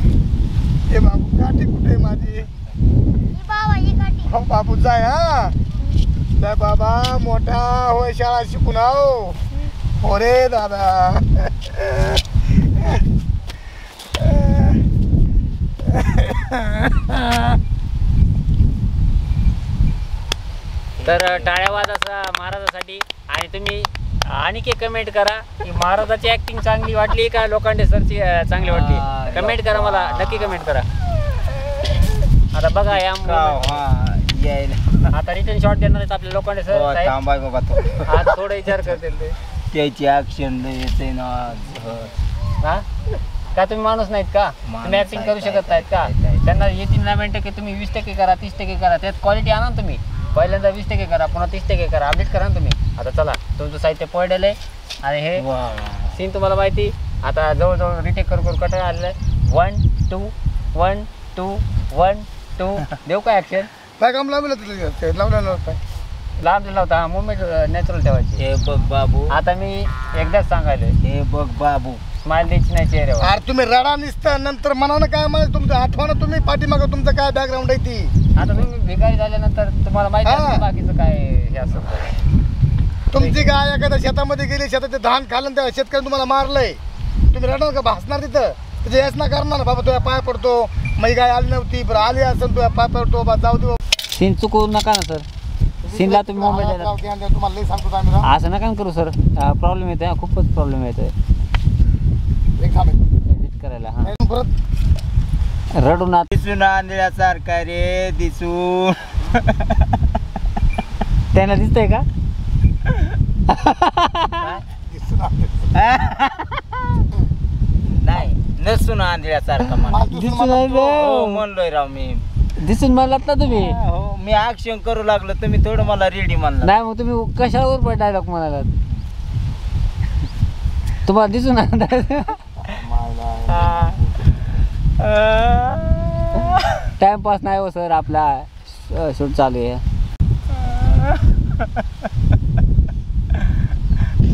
Speaker 1: ये बाबू काठी कुठे आहे माझी? हो बाबू जाय हा, जाय बाबा, मोठा होय शाळा शिकून आओ. हो रे दादा.
Speaker 2: तर टाळ्या वाजाचा महाराजासाठी. आणि तुम्ही आणखी कमेंट करा की महाराजाची ऍक्टिंग चांगली वाटली का लोखंडे सरची चांगली वाटली. कमेंट करा, मला नक्की कमेंट करा. आता बघा या आता रिटर्न शॉट देणार आहेत आपले लोखंडे सर.
Speaker 4: थांबाय बाबा तो
Speaker 2: आज थोडं विचार करतील ते.
Speaker 4: त्याची ऍक्शन येते ना.
Speaker 2: हा का तुम्ही माणूस नाहीत का? तुम्ही ऍक्टिंग करू शकत नाहीत का? त्यांना येतील 90% तुम्ही 20% करा, 30% करा. त्यात क्वालिटी आणा ना तुम्ही. पहिल्यांदा 20% करा, पुन्हा 30% करा, अपडेट करा ना तुम्ही. आता चला तुमचं साहित्य पडलेलं आहे आणि हे सीन तुम्हाला माहिती. आता जवळजवळ रिटेक करू करू कटाळा आलेला आहे. 1 2 1 2 1 2 देऊ का ऍक्शन?
Speaker 1: काय काम लावलं तुला? लावलं काय
Speaker 2: लांब दिला होता. हा मुवमेंट नॅचरल ठेवायची.
Speaker 4: हे बघ बाबू,
Speaker 2: आता मी एकदाच सांगायलोय
Speaker 4: हे बघ बाबू,
Speaker 2: स्माइल द्यायची नाही चेहऱ्यावर.
Speaker 1: अरे तुम्ही रडा निसतं, नंतर मनानं काय माहिती तुमचं आठवण, तुम्ही पाठीमागं तुमचं काय बॅकग्राऊंड आहे ती.
Speaker 2: आता तुम्ही भिकारी झाल्यानंतर तुम्हाला माहिती असतं बाकीचं काय हे असं.
Speaker 1: तुमची गाय एखाद्या शेतामध्ये गेली, शेतात धान खाल्लं, त्या शेतकऱ्याने तुम्हाला मारलंय, तुम्ही रडणार का? भासणार तिथं तुझे यश ना करणार बाबा. तुझ्या पाय पडतो, माझी गाय आली नव्हती, बरं आली असेल, तुझ्या पाय पडतो बा, जाऊ दे.
Speaker 2: सीन चुकवू नका ना सर. सीनला तुम्ही मोबाईल
Speaker 1: तुम्हाला लई सांगतो आम्ही.
Speaker 2: असं नका करू सर. प्रॉब्लेम येतोय, खूपच प्रॉब्लेम येतोय.
Speaker 1: एक थांब.
Speaker 2: करायला हा.
Speaker 1: नाही परत
Speaker 2: रडू ना.
Speaker 4: दिसून आंधळ्यासारखा रे दिसून.
Speaker 2: त्यांना दिसतंय का?
Speaker 1: दिसून आलं.
Speaker 4: नाही नसून आंधळ्यासारखा म्हणा.
Speaker 1: मला दिसून
Speaker 2: दिसून
Speaker 1: मला-
Speaker 4: हो
Speaker 2: आलं.
Speaker 4: म्हणलोय राव मी.
Speaker 2: दिसून म्हणलात ना तुम्ही.
Speaker 4: हो मी ऍक्शन करू लागलो तुम्ही थोडं मला रेडी म्हणला.
Speaker 2: नाही मग तुम्ही कशावर डायलॉग म्हणालात? तुम्हाला दिसून टाइमपास नाही हो सर, आपला शूट चालू आहे.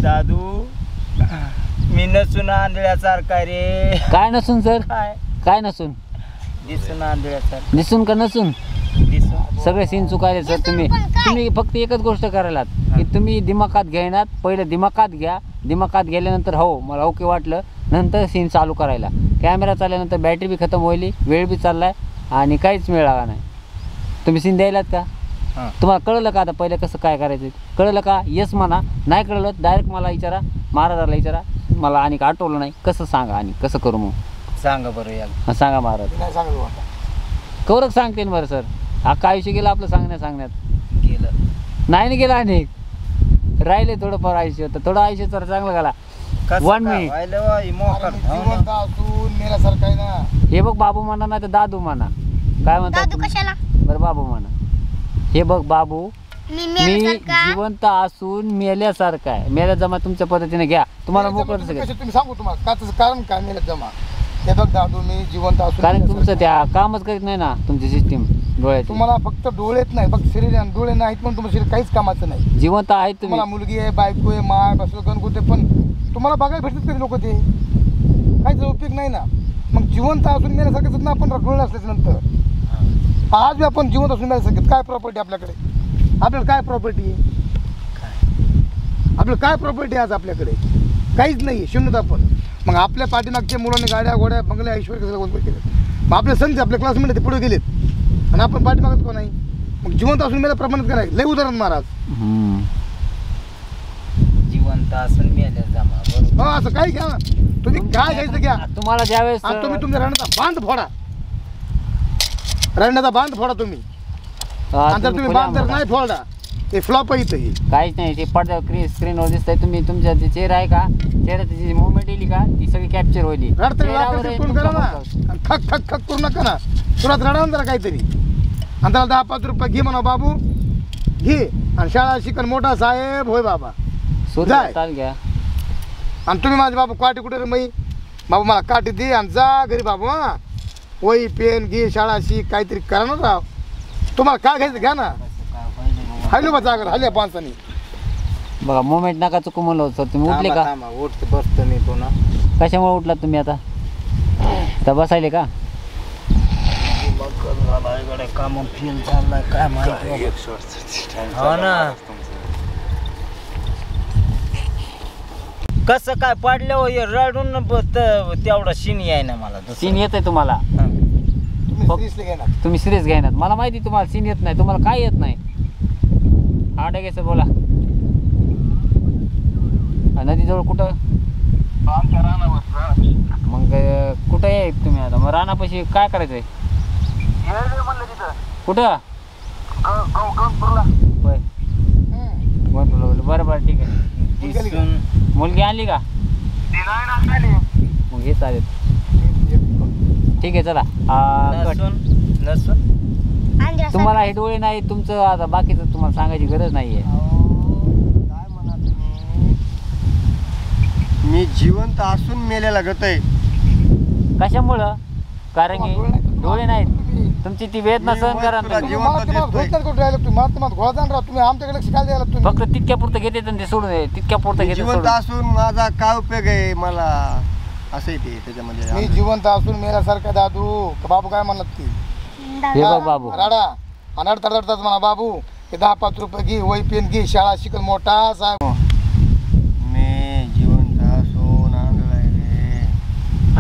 Speaker 4: दादू मी नसून आंधळ्यासारखा रे.
Speaker 2: काय नसून सर?
Speaker 4: काय
Speaker 2: काय नसून?
Speaker 4: दिसून आंधळ्यासारखा
Speaker 2: दिसून का नसून?
Speaker 4: दिसून.
Speaker 2: सगळे सीन चुकायले सर. तुम्ही तुम्ही फक्त एकच गोष्ट करायलात की तुम्ही दिमागात घेणार. पहिले दिमागात घ्या. दिमागात गेल्यानंतर हो मला ओके वाटलं, नंतर सीन चालू करायला. कॅमेरा चालल्यानंतर बॅटरी बी खतम होईल, वेळ बी चाललाय आणि काहीच मिळाला नाही. तुम्ही सीन द्यायलात का?
Speaker 4: हां.
Speaker 2: तुम्हाला कळलं का आता पहिले कसं काय करायचं? कळलं का? येस म्हणा. नाही कळलं डायरेक्ट मला विचारा, महाराजाला विचारा. मला आणि आठवलं नाही कसं सांगा आणि कसं करू मग
Speaker 4: सांगा बरं या.
Speaker 2: हा, सांगा महाराज.
Speaker 1: नाही सांगत बुवा आता.
Speaker 2: कवरच सांगते ना बरं सर. अख्खं आयुष्य गेलं आपलं सांगण्यात.
Speaker 4: गेलं.
Speaker 2: नाही ना गेलं अनेक राहिले थोडंफार आयुष्य. तर थोडं आयुष्य तर चांगलं घाला.
Speaker 4: कसं
Speaker 2: One
Speaker 4: काय
Speaker 2: minute.
Speaker 4: व्हायलं बा, ही मोकार.
Speaker 1: अरे मी
Speaker 4: हो ना.
Speaker 1: जिवंत असून मेल्यासारखं आहे ना.
Speaker 2: हे बघ बाबू म्हणा नाही तर दादू म्हणा. काय म्हणतात
Speaker 3: दादू
Speaker 2: तुम्ही?
Speaker 3: कशाला?
Speaker 2: बरं बाबू म्हणा. हे बघ बाबू,
Speaker 3: मी
Speaker 2: मी
Speaker 3: मेल्यासारखा?
Speaker 2: जिवंत असून मेल्यासारखं आहे. मेल्या जमा तुमच्या पद्धतीने घ्या. तुम्हाला
Speaker 1: मेल्याचं
Speaker 2: मोकळं
Speaker 1: तुम्ही
Speaker 2: सगळं.
Speaker 1: कसं तुम्ही सांगू तुम्हाला का त्याचं कारण काय मेल्यात जमा. हे बघ दादू मी जिवंत असून
Speaker 2: कारण
Speaker 1: मेल्यासारखं.
Speaker 2: तुमचं त्या कामच करीत नाही ना तुमची सिस्टीम डोळ्याची.
Speaker 1: तुम्हाला फक्त डोळेच नाही, फक्त शरीर आणि डोळे नाहीत पण तुम्हाला शरीर काहीच कामाचं नाही.
Speaker 2: जिवंत आहेत तुम्ही.
Speaker 1: तुम्हाला मुलगी आहे, बायको आहे, माय बसलं गणगोते, पण तुम्हाला बघायला भेटतात कधी लोक ते काहीच उपयोग नाही ना. मग जिवंत असून मेल्यासारखंच ना आपण डोळे असल्याच्या नंतर आज बी आपण जिवंत असून मेल्यासारखं. काय प्रॉपर्टी आपल्याकडे? आपल्याला काय प्रॉपर्टी आहे? आपल्याला काय प्रॉपर्टी आहे आज आपल्याकडे? काहीच नाही, शून्यत आपण. मग आपल्या पाठीमागच्या मुलांनी गाड्या गोड्या बंगल्या ऐश्वर्य सगळं गोष्ट केलं. मग आपले संच आपल्या क्लासमेट ते पुढे गेलेत आणि आपण पाठीमागत कोण नाही. मग जिवंत असून मेल्या प्रमाणात करायचं. लय उदाहरण महाराज.
Speaker 2: हम्म.
Speaker 4: जिवंत असून मेल्या जमा बरोबर.
Speaker 1: हो असं काही घ्या ना. तुम्ही काय घ्यायचं घ्या.
Speaker 2: तुम्हाला ज्यावेळेस
Speaker 1: आणि तुम्ही तुमच्या रण्याचा बांध फोडा. रण्याचा बांध फोडा तुम्ही. आणि जर तुम्ही बांध जर नाही फोडा ते फ्लॉप आहे इथं.
Speaker 2: काहीच नाही. ते पडद्यावर स्क्रीनवर दिसतंय. तुम्ही तुमच्या जे चेहरा आहे का, चेहऱ्याची जी मुवमेंट येईल का ती सगळी कॅप्चर होईल.
Speaker 1: रडतं
Speaker 2: चेहऱ्यावर आहे
Speaker 1: तोंड करा ना.
Speaker 2: तुमचा
Speaker 1: आणि खक खक खक करू नका ना. तुला रडा ना जरा काहीतरी. आणि त्याला 10-5 रुपये घे म्हणा बाबू घे. आणि शाळा शिकन मोठा साहेब होय बाबा.
Speaker 2: सूर्य
Speaker 1: जाय.
Speaker 2: चाल घ्या.
Speaker 1: आणि तुम्ही माझे बाबू काठी कुठे रे मई बाबू मला काठी दे आणि जा घरी बाबू. हां वही पेन घे, शाळा शिक, काहीतरी करा ना राव. तुम्हाला काय घ्यायचं घ्या ना. हायलो बा जागर हाल्या पानसानी.
Speaker 2: बघा मुवमेंट नका चुकू म्हणलं होतं सर. तुम्ही उठले का?
Speaker 4: थांबा, उठतो बसतो मी पुन्हा.
Speaker 2: कशामुळे उठलात तुम्ही आता? आता बसायले का?
Speaker 4: काम फेल चाललाय काय माहिती. हो ना. कसं काय पडलं हो हे रडून तेवढा शिनी आहे ना मला दुसरं.
Speaker 2: सीन येत आहे तुम्हाला.
Speaker 4: हं.
Speaker 1: तुम्ही सिरियसली घ्या ना.
Speaker 2: तुम्ही सिरियस घ्यायनात. मला माहिती तुम्हाला सीन येत नाही. तुम्हाला काय येत नाही? आडे सर बोला. नदीजवळ कुठं? मग कुठं आहे तुम्ही आता? मग रानापाशी काय करायचंय? कुठं? होय बरं बरं ठीक आहे.
Speaker 4: दिसून
Speaker 2: मुलगी आणली का? मग हे चालेल. ठीक आहे चला. कट.
Speaker 4: नसून नसून
Speaker 3: आंध्रा
Speaker 2: तुम्हाला हे डोळे नाही तुमचं आता बाकीचं तुम्हाला सांगायची गरज नाहीये.
Speaker 5: काय म्हणा तुम्ही. मी जिवंत असून मेलेला गत आहे.
Speaker 2: कशामुळं? कारण की डोळे नाहीत. तुमची ती वेदना सहन करा ना तुम्ही.
Speaker 1: तुम्ही आमच्याकडे लक्ष काय द्यायला तुम्ही.
Speaker 2: फक्त तितक्या पुरतं घेते आणि ते सोडून दे. तितक्या पुरतं
Speaker 5: मी
Speaker 2: घेते
Speaker 5: जिवंत
Speaker 2: सोडून.
Speaker 5: असून माझा काय उपयोग आहे मला असं येते
Speaker 1: मी
Speaker 5: त्याच्यामध्ये.
Speaker 1: जिवंत असून मेल्यासारखा दादू का बाबू काय म्हणत ती
Speaker 2: हे बघ बाबू.
Speaker 1: राडा आणि रडतात म्हणा बाबू हे 10-5 रुपये घे, वही पेन घे, शाळा शिकल मोठा साहेब.
Speaker 5: मी जिवंत असून आंधळा आहे रे.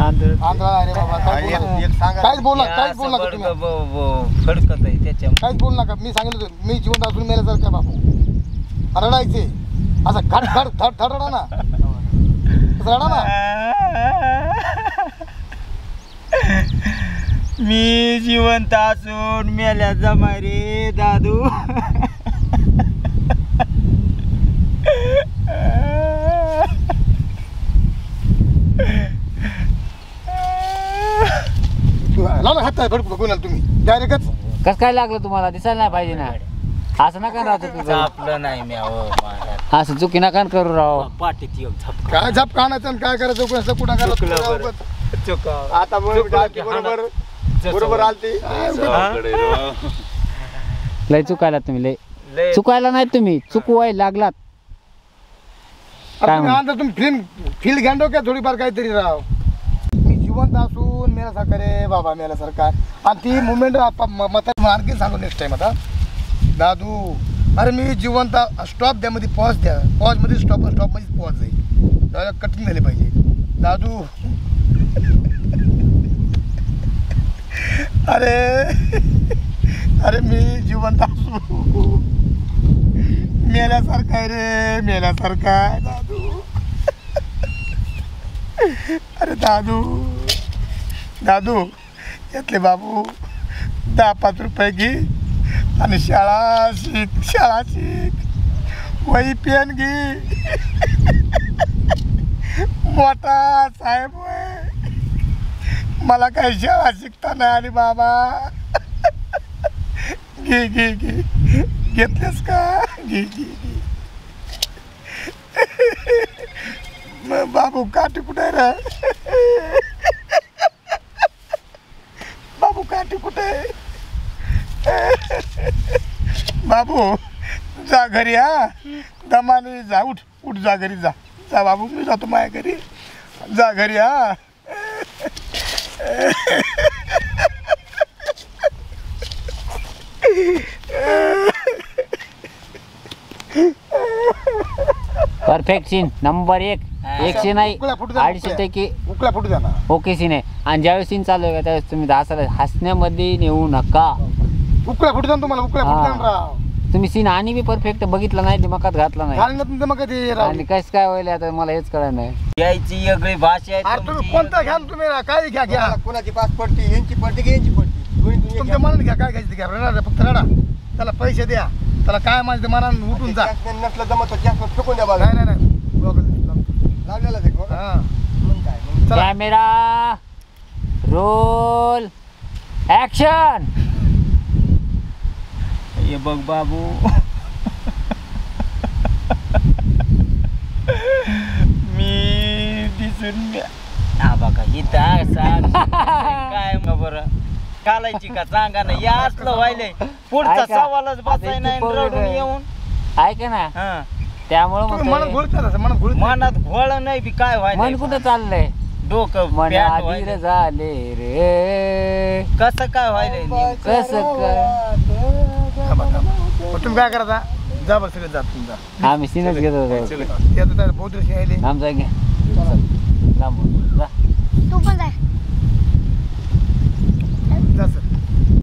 Speaker 1: आंध्रा रे बाबा काय बोलू?
Speaker 5: एक सांगा.
Speaker 1: काहीच बोल नका, काहीच बोल नका तुम्ही.
Speaker 4: फडकत आहे त्याच्या.
Speaker 1: काहीच बोल नका. मी सांगितलं होतं, मी जिवंत असून मेल्यासारखा बाबू. रडायचे असं खड खड थड थड रडा ना. रडा ना.
Speaker 4: मी जिवंत असून मेल्या जमाय रे दादू.
Speaker 1: लाव ना हात बघून आला तुम्ही डायरेक्टच.
Speaker 2: कसं काय लागलं तुम्हाला? दिसायला नाही पाहिजे ना. असं नका राहतो तुझं.
Speaker 4: आपलं नाही मी
Speaker 2: असं चुकी नका करू राव.
Speaker 4: पाठीत येऊन झपका.
Speaker 1: काय झप कानाचं आणि काय करायचं कोणाचं कुठं
Speaker 4: चुकलं
Speaker 1: करायचं
Speaker 4: बरं. चुका.
Speaker 5: आता बरोबर बरोबर आलती.
Speaker 2: लय चुकायला तुम्ही लय चुकायला नाही तुम्ही चुकवाय लागलात. काय म्हणतो?
Speaker 1: तुम्ही फील्ड घ्या डोक्यात थोडीफार काहीतरी राव. मी जिवंत असून मेल्यासारखं रे बाबा मेल्यासारखा. आणि ती मुवमेंट आणखी सांगू नेक्स्ट टाइम. आता दादू अरे मी जिवंत स्टॉप द्या मध्ये पॉज द्या. पॉज मध्ये स्टॉप मध्ये पॉज जाईल. कटिंग झाली पाहिजे दादू. अरे मी जिवंत असू मेल्यासारखा आहे रे मेल्यासारखा आहे दादू. अरे दादू यातले बाबू 10-5 रुपये घे आणि शाळा शिक वही पेन घे. मोठा साहेब होय मला काही शाळा शिकता नाही आली बाबा. घे घेतलेस का? घे बाबू काठी कुठे आहे रे? बाबू काठी कुठे आहे? बाबू जा घरी. हा दमाने जा. उठ जा घरी जा बाबू. मी जातो माझ्या घरी. जा घरी. हा
Speaker 2: परफेक्ट सीन नंबर 1. 100 नाही
Speaker 1: उकळा फुटू द्या,
Speaker 2: 250 पैकी
Speaker 1: उकळा फुटू द्या ना.
Speaker 2: ओके सीन आहे. आणि ज्यावेळेस सीन चालू आहे का त्यावेळेस तुम्ही हसण्यामध्ये नेऊ नका.
Speaker 1: उकळा फुटू द्या ना तुम्हाला. उकळा फुटू द्या ना राव.
Speaker 2: तुम्ही सीन आणि बी परफेक्ट बघितला नाही दिमागात घातला नाही.
Speaker 1: घालून तुमचं मग कधी राव.
Speaker 2: आणि कसं काय व्हायला आता मला हेच कळलं नाही.
Speaker 4: यायची वेगळी भाषा आहे
Speaker 1: अरे तुम्ही
Speaker 4: तुमची.
Speaker 1: कोणता घ्या ना तुम्ही काय घ्या
Speaker 5: तुम्हाला कोणाची पाच पडती यांची पडती की यांची पडती दोन्ही
Speaker 1: तुमच्या मनाने घ्या. काय घ्यायचं घ्या. रडा फक्त रडा. त्याला पैसे द्या. त्याला काय माझ्या मनानं उठून जा.
Speaker 5: नसलं जमत जास्त फेकून द्या बघा.
Speaker 1: नाही
Speaker 5: लावलेलाच आहे का?
Speaker 1: हा
Speaker 5: मग काय मग
Speaker 1: चला.
Speaker 2: Camera roll action.
Speaker 4: हे बघ बाबू. मी दिसून हा बघा इथं काय मग बरं घालायची का सांगा ना. या असलं व्हायलंय पुढचा
Speaker 2: ऐका,
Speaker 4: सवालच बसाय
Speaker 2: आता
Speaker 4: नाही
Speaker 2: इतकी
Speaker 4: रडून
Speaker 2: पोरं
Speaker 4: येऊन.
Speaker 2: ऐका ना
Speaker 4: हा
Speaker 2: त्यामुळं
Speaker 1: तुम्ही मनात
Speaker 2: म्हणतोय,
Speaker 1: घोळत नाही मनात घोळत नाही.
Speaker 4: मनात घोळ नाही बी काय
Speaker 2: मन
Speaker 4: व्हायलंय
Speaker 2: कुठं चाललंय?
Speaker 4: डोकं
Speaker 2: मन
Speaker 4: पॅन्ट
Speaker 2: आधीर
Speaker 4: व्हायलंय.
Speaker 2: झाले रे.
Speaker 4: कसं काय व्हायलंय नेमकं?
Speaker 2: कसं काय?
Speaker 1: थांबा. मग तुम्ही काय करायचा? जा बस सगळे जात तुमचा.
Speaker 2: आम्ही सीनच घेत होतो.
Speaker 1: ते आता बहुत दिवस यायले.
Speaker 2: आमचा घ्या लांबून जा.